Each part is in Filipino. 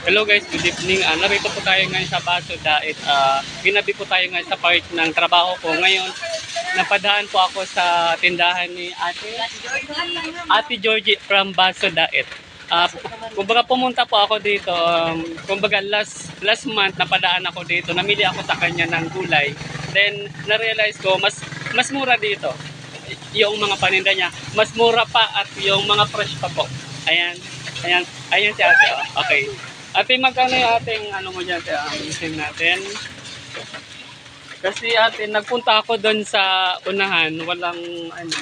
Hello guys, good evening. Narito po tayo ngayon sa Baso Dait. Ginabi po tayo ngayon sa part ng trabaho ko. Ngayon, napadaan po ako sa tindahan ni Ate Georgie from Baso Dait. Kumbaga pumunta po ako dito, kumbaga last month napadaan ako dito. Namili ako sa kanya ng gulay. Then, na-realize ko, mas mura dito. Yung mga paninda niya, mas mura pa at yung mga fresh pa po. Ayan si ate. Oh. Okay. Ate, magkano yung ating ano mo dyan? Tingnan natin. Kasi ate, nagpunta ako doon sa unahan. Walang ano.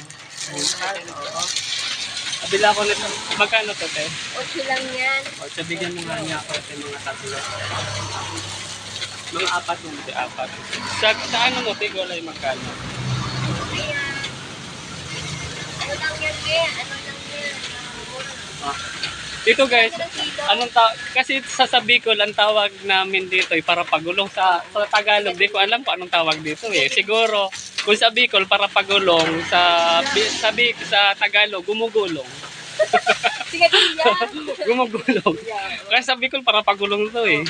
Abila ko nito. Magkano to, te? 8 lang yan. O, bigyan mo nga niya ako ate, mga tatlo. Mga apat mo, te, apat. Sa ano mo, te, gulay magkano? Kaya, ano lang yan, eh? Ano lang yan? Dito guys, kasi sa Bicol ang tawag namin dito ay para pagulong sa Tagalog. Di ko alam kung anong tawag dito eh. Siguro kung sa Bicol para pagulong, sa Tagalog gumugulong. Sige, Gumugulong. Kasi sa Bicol para pagulong to eh.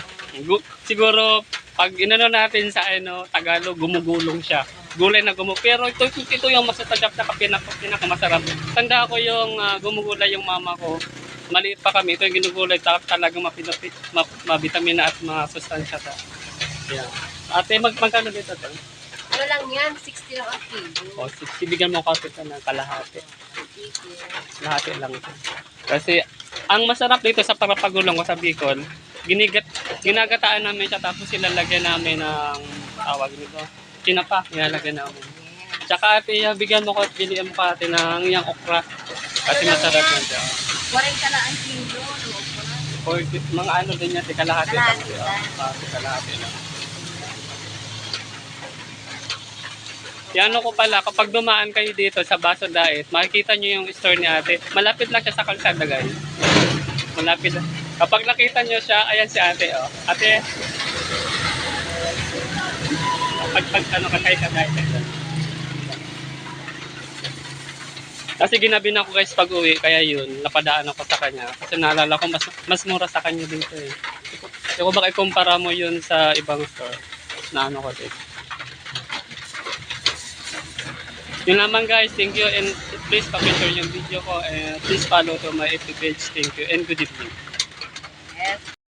Siguro pag inano natin sa Tagalog gumugulong siya. Gulay na pero ito yung masatadap na pinakamasarap. Tanda ko yung gumugulay yung mama ko. Maliit pa kami, ito yung ginugulay talagang mabitamina at masustansya ta. Yeah. Ate, magkano dito to? Ano lang yan? 60 lang ang kilo. O, sibigyan mo kasi ito ng kalahati. Kalahati lang ito. Kasi, ang masarap dito sa parapagulong ko sa Bicol, ginagataan namin siya tapos silalagyan namin ng tawag nito. Tinapa, nilalagyan namin. Tsaka ate, bigyan mo ko at bilihan mo ka ate ng yung okra. Kasi masarap yan siya. 40 lang ang kilo. Or mga ano din yan, kalahati lang. Kalahati lang. Yan ko pala, kapag dumaan kayo dito sa Baso Dait, makikita nyo yung store ni ate. Malapit lang siya sa kalsada guys. Malapit lang. Kapag nakita nyo siya, ayan si ate. Oh. Ate, kakay. Kasi ginabi na ako guys pag uwi, kaya yun, napadaan ako sa kanya. Kasi naalala ko, mas mura sa kanya dito eh. Kung baka ikumpara mo yun sa ibang store, na ano ko dito. Yun naman guys, thank you and please pakishare yung video ko and please follow to my FB page. Thank you and good evening.